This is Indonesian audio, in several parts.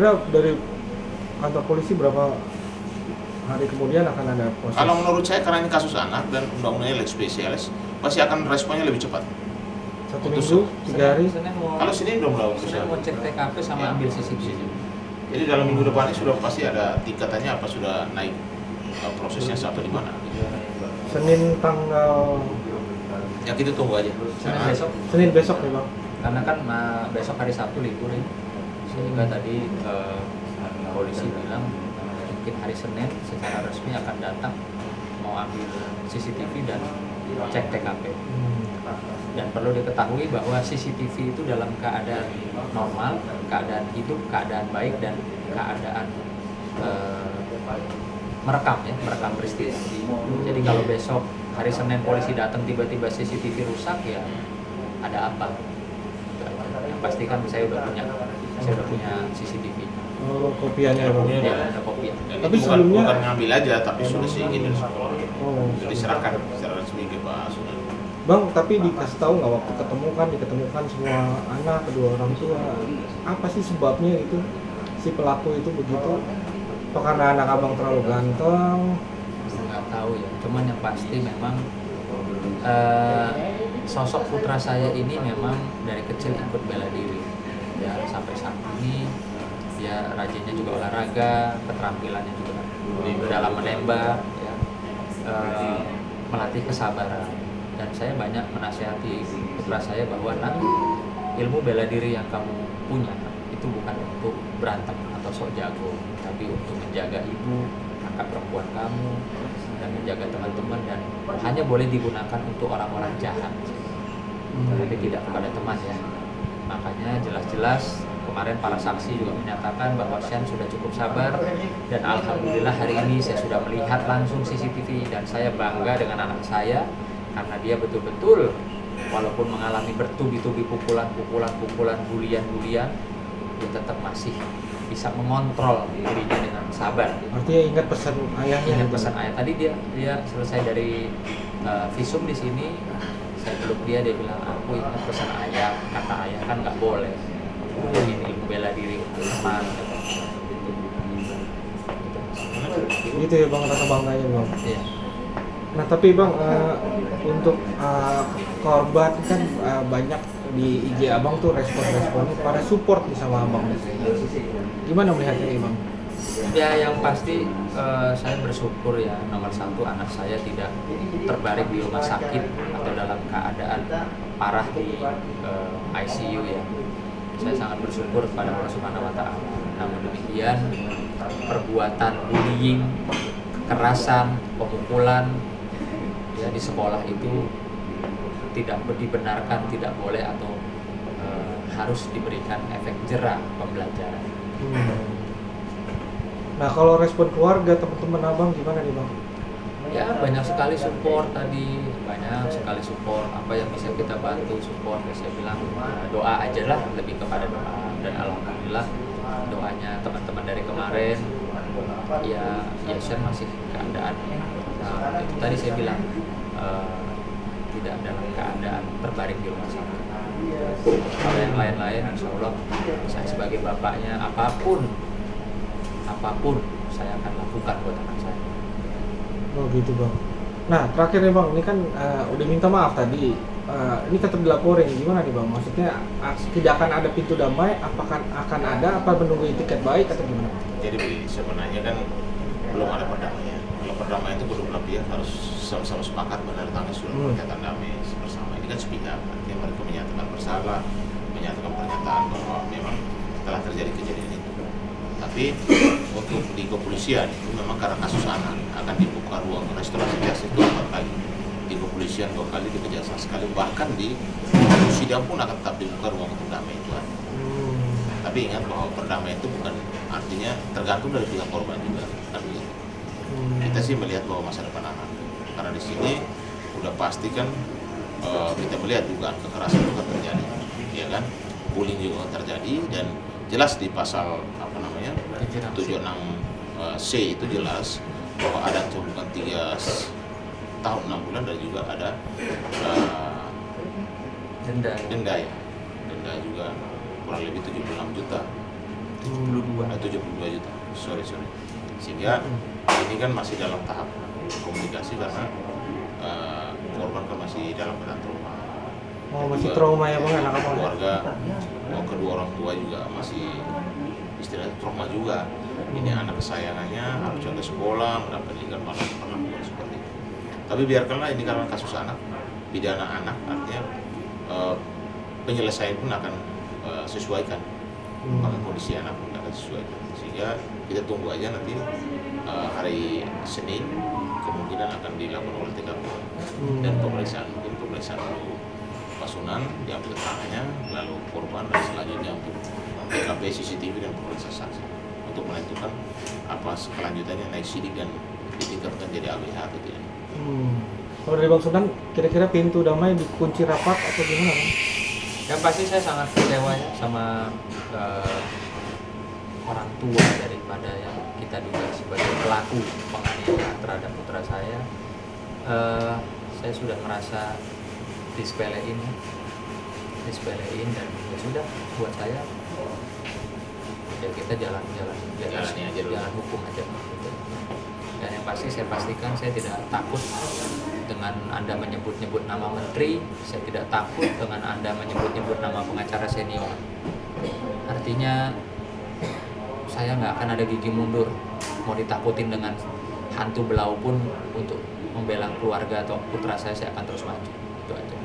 kira-kira dari kantor polisi berapa hari kemudian akan ada proses? Kalau menurut saya karena ini kasus anak dan undang-undangnya lex spesialis, pasti akan responnya lebih cepat. 1 minggu, 3 hari? Kalau Senin belum lalu Senin mau cek TKP sama ambil CCTV. Jadi dalam minggu depan ini sudah pasti ada tingkatannya apa sudah naik prosesnya sampai di mana. Senin tanggal... Ya kita tunggu aja. Senin besok nih Bang. Karena kan besok hari Sabtu libur ya. Sehingga tadi polisi bilang mungkin hari Senin secara resmi akan datang mau ambil CCTV dan cek TKP. Dan perlu diketahui bahwa CCTV itu dalam keadaan normal, keadaan hidup, keadaan baik, dan keadaan merekam peristiwa. Jadi kalau besok hari Senin polisi datang tiba-tiba CCTV rusak, ya ada apa? Yang pasti kan saya udah punya CCTV. Oh, kopiannya Bang. Ya, ada kopi. Tapi bukan sebelumnya ngambil aja, tapi sudah seizin dari sekolah. Oh. Sudah diserahkan secara resmi ke Pak Sunan. Bang, tapi dikasih tahu nggak waktu diketemukan semua anak, kedua orang tua, apa sih sebabnya itu si pelaku itu begitu? Apa karena anak abang terlalu ganteng? Nggak tahu ya, cuman yang pasti memang sosok putra saya ini memang dari kecil ikut bela diri ya, sampai saat ini dia rajinnya juga olahraga, keterampilannya juga dalam menembak ya, melatih kesabaran. Dan saya banyak menasihati putra saya bahwa ilmu bela diri yang kamu punya itu bukan untuk berantem atau sok jago, tapi untuk menjaga ibu, kakak perempuan kamu, dan menjaga teman-teman, dan hanya boleh digunakan untuk orang-orang jahat, tapi tidak kepada teman ya. Makanya jelas-jelas kemarin para saksi juga menyatakan bahwa Sean sudah cukup sabar, dan alhamdulillah hari ini saya sudah melihat langsung CCTV, dan saya bangga dengan anak saya karena dia betul-betul walaupun mengalami bertubi-tubi pukulan, bulian, dia tetap masih bisa mengontrol dirinya dengan sabar. Artinya ingat pesan ayahnya. Ingat pesan ayah. Tadi dia selesai dari visum di sini, saya peluk dia bilang, aku ingat pesan ayah, kata ayah kan nggak boleh. Ini ilmu bela diri untuk teman. Gitu ya Bang, rasa bangganya Bang. Iya. Nah tapi Bang, untuk korban kan banyak di IG Abang tuh respon-responnya pada support nih sama Abang. Gimana melihatnya ini Bang? Ya yang pasti saya bersyukur ya, nomor satu anak saya tidak terbaring di rumah sakit atau dalam keadaan parah di ICU ya. Saya sangat bersyukur kepada Allah Subhanahu wa Ta'ala. Namun demikian, perbuatan bullying, kekerasan, pemukulan ya di sekolah itu tidak dibenarkan, tidak boleh, atau harus diberikan efek jera pembelajaran. Nah kalau respon keluarga teman-teman Abang gimana nih Bang? Ya banyak sekali support tadi, banyak sekali support, apa yang bisa kita bantu support. Ya, saya bilang doa aja lah, lebih kepada doa, dan alhamdulillah doanya teman-teman dari kemarin ya Sean masih keadaan itu tadi saya bilang tidak dalam keadaan terbaring di rumah sakit. Kalau yang lain-lain insya Allah saya sebagai bapaknya apapun saya akan lakukan buat anak saya. Oh gitu Bang. Nah terakhir nih Bang, ini kan udah minta maaf tadi, ini tetap dilaporin, gimana nih Bang? Maksudnya tidak akan ada pintu damai, apakah akan ada, apa menunggu tiket baik atau gimana? Jadi sebenarnya kan belum ada perdamaian. Kalau perdamaian itu kedua belah pihak harus sama-sama sepakat menandatangani surat pernyataan damai bersama. Ini kan sepihak, artinya mereka menyatakan bersalah, menyatakan pernyataan bahwa memang telah terjadi kejadian itu. Tapi untuk di kepolisian itu memang karena kasus anak akan dibuka ruang restorasi justice itu 4 kali. Di kepolisian 2 kali, di kejaksaan sekali, bahkan di sidang pun akan tetap dibuka ruang untuk damai itu. Tapi ingat bahwa perdamaian itu bukan artinya tergantung dari pihak korban juga kan begitu. Kita sih melihat bahwa masa depan anak, karena di sini udah pasti kan kita melihat dugaan kekerasan juga terjadi, ya kan, bullying juga terjadi, dan jelas di pasal 76 C itu jelas bahwa ada hukuman 3 tahun 6 bulan dan juga ada denda ya, denda juga kurang lebih 76 juta. 72 juta. Sorry. Sehingga ini kan masih dalam tahap komunikasi karena korban kan masih dalam keadaan trauma. Oh, masih trauma ya bang, anak abang? Keluarga, kedua orang tua juga masih istilahnya trauma juga. Ini anak kesayangannya harus contoh sekolah, mendapat malah perlakuan seperti itu. Tapi biarkanlah ini karena kasus anak, pidana anak, artinya penyelesaian pun akan sesuaikan. Maka kondisi anak pun akan sesuaikan. Sehingga kita tunggu aja nanti hari Senin kemungkinan akan dilakukan oleh TKP dan pemeriksaan dulu pasunan diambil keterangannya, lalu korban dan selanjutnya untuk TKP, CCTV dan pemeriksaan saksi untuk menentukan apa kelanjutannya naik sidik dan ditingkatkan jadi ABH atau tidak. Kalau dari Bang Sunan, kira-kira pintu damai dikunci rapat atau gimana bang? Yang pasti saya sangat kecewa ya sama orang tua daripada yang kita duga sebagai pelaku penganiayaan terhadap putra saya. Saya sudah merasa disepelein dan ya sudah, buat saya ya kita jalan hukum aja gitu. Dan yang pasti saya pastikan saya tidak takut dengan Anda menyebut-nyebut nama menteri, saya tidak takut dengan Anda menyebut-nyebut nama pengacara senior. Artinya saya nggak akan ada gigi mundur, mau ditakutin dengan hantu belau pun untuk membela keluarga atau putra saya akan terus maju. Itu aja.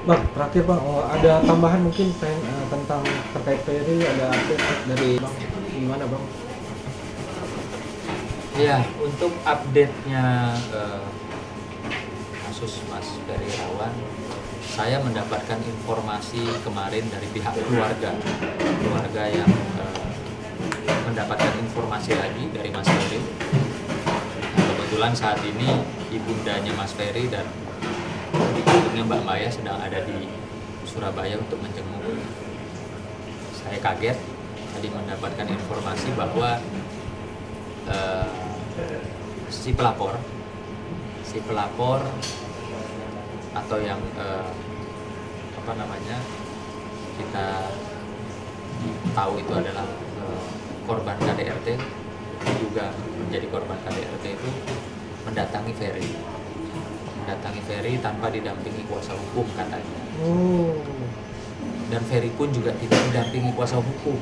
Bang, terakhir bang, ada tambahan mungkin tentang terkait Ferry, ada update dari bang, gimana bang? Ya, untuk update-nya kasus Mas Ferry Irawan, saya mendapatkan informasi kemarin dari pihak keluarga yang mendapatkan informasi lagi dari Mas Ferry. Kebetulan saat ini ibundanya Mas Ferry dan ibunya Mbak Maya sedang ada di Surabaya untuk menjenguk. Saya kaget tadi mendapatkan informasi bahwa si pelapor atau yang kita tahu itu adalah korban KDRT, juga menjadi korban KDRT itu mendatangi Ferry tanpa didampingi kuasa hukum katanya. Dan Ferry pun juga tidak didampingi kuasa hukum.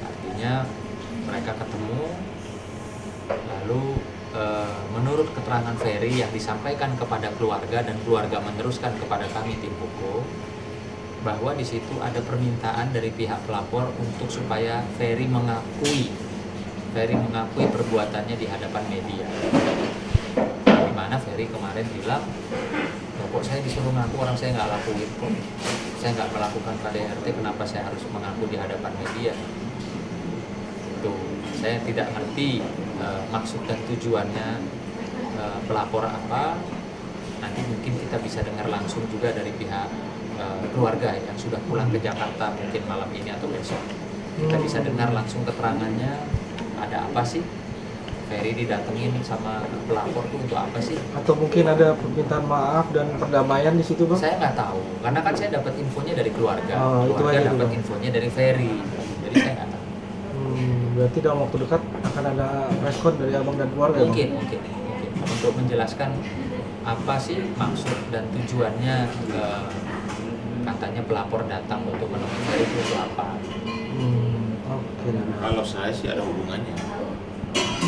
Artinya mereka ketemu, lalu menurut keterangan Ferry yang disampaikan kepada keluarga dan keluarga meneruskan kepada kami tim hukum, bahwa di situ ada permintaan dari pihak pelapor untuk supaya Ferry mengakui perbuatannya di hadapan media. Di mana Ferry kemarin bilang, kok saya disuruh ngaku, orang saya nggak lakuin kok, saya nggak melakukan KDRT, kenapa saya harus mengaku di hadapan media? Tuh, saya tidak ngerti maksud dan tujuannya pelapor apa. Nanti mungkin kita bisa dengar langsung juga dari pihak keluarga yang sudah pulang ke Jakarta mungkin malam ini atau besok. Kita bisa dengar langsung keterangannya, ada apa sih Ferry didatengin sama pelapor tuh untuk apa sih? Atau mungkin ada permintaan maaf dan perdamaian di situ bang? Saya nggak tahu, karena kan saya dapat infonya dari keluarga, keluarga dapat infonya dari Ferry, jadi saya nggak tahu. Berarti dalam waktu dekat akan ada respon dari abang dan keluarga? Mungkin untuk menjelaskan apa sih maksud dan tujuannya katanya pelapor datang untuk menemui Ferry itu apa? Kalau saya sih ada hubungannya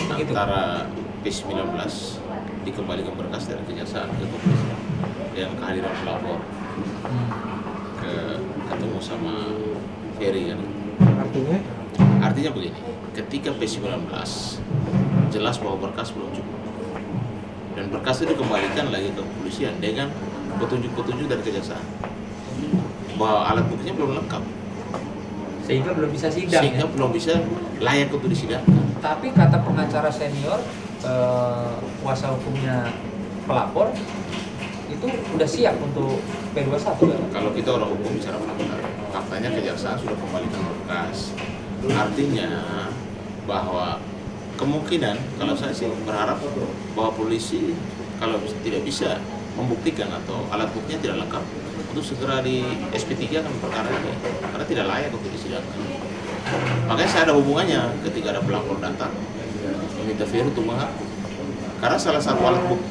antara P19 dikembalikan berkas dari kejaksaan ke kepolisian dan kehadiran pelapor ketemu sama Ferry kan. Artinya begini, ketika P19 jelas bahwa berkas belum cukup dan berkas itu dikembalikan lagi ke kepolisian dengan petunjuk-petunjuk dari kejaksaan bahwa alat buktinya belum lengkap, sehingga belum bisa sidang, belum bisa layak untuk disidangkan. Tapi kata pengacara senior, kuasa hukumnya pelapor itu udah siap untuk P21 kan? Kalau kita orang hukum bicara fakta, faktanya kejaksaan sudah kembalikan berkas. Artinya bahwa kemungkinan, kalau saya sih berharap bahwa polisi kalau tidak bisa membuktikan atau alat buktinya tidak lengkap untuk segera di SP3 kan perkara ini karena tidak layak untuk disidangkan. Makanya saya ada hubungannya ketika ada pelapor datang meminta Ferry untuk mengaku. Karena salah satu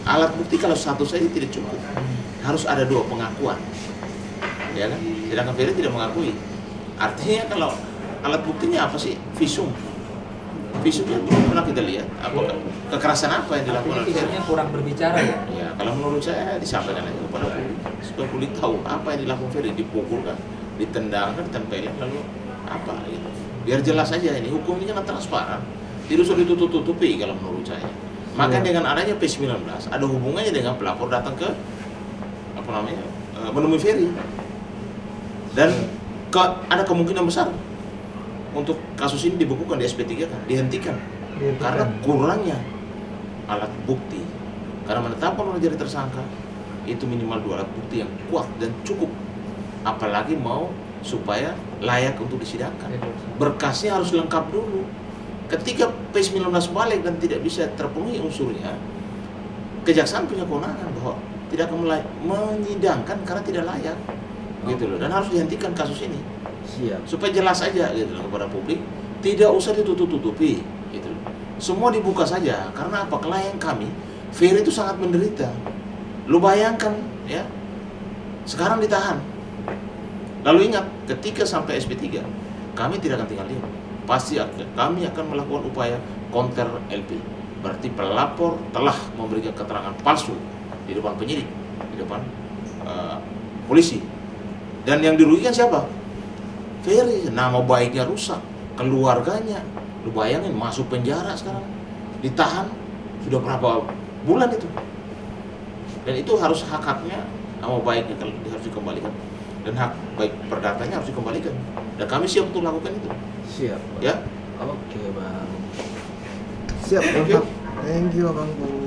alat bukti kalau satu saja tidak cukup, harus ada dua pengakuan, ya kan? Sedangkan Ferry tidak mengakui. Artinya kalau alat buktinya apa sih? Visum. Visumnya belum pernah kita lihat. Apakah kekerasan apa yang dilakukan oleh Ferry? Visumnya kurang berbicara ya. Ya, kalau menurut saya disampaikan aja kepada publik supaya publik tahu apa yang dilakukan Ferry, dipukulkan, ditendangkan, ditempelin, lalu apa gitu. Biar jelas aja ini hukum ini kan transparan, tidak usah ditutup-tutupi kalau menurut saya. Maka dengan adanya P19 ada hubungannya dengan pelapor datang ke menemui Ferry dan ada kemungkinan besar untuk kasus ini dibekukan di SP3 kan, dihentikan karena kurangnya alat bukti. Karena menetapkan orang jadi tersangka itu minimal 2 alat bukti yang kuat dan cukup, apalagi mau supaya layak untuk disidangkan. Berkasnya harus lengkap dulu. Ketika P19 balik dan tidak bisa terpenuhi unsurnya, kejaksaan punya kewenangan bahwa tidak akan menyidangkan karena tidak layak, gitu loh. Dan harus dihentikan kasus ini. Siap. Supaya jelas aja gitu loh kepada publik, tidak usah ditutup-tutupi, gitu loh. Semua dibuka saja. Karena apa? Klien kami, Ferry itu sangat menderita. Lu bayangkan, ya, sekarang ditahan. Lalu ingat, ketika sampai SP3, kami tidak akan tinggal diam. Pasti kami akan melakukan upaya counter LP. Berarti pelapor telah memberikan keterangan palsu di depan penyidik, di depan polisi. Dan yang dirugikan siapa? Ferry, nama baiknya rusak, keluarganya. Lu bayangin masuk penjara sekarang, ditahan sudah berapa bulan itu. Dan itu harus hak-haknya, nama baiknya harus dikembalikan. Dan hak baik perdatanya harus dikembalikan. Dan kami siap untuk melakukan itu. Siap, Bang. Ya. Oke, Bang. Siap, Thank you. Thank you, Bang Bu.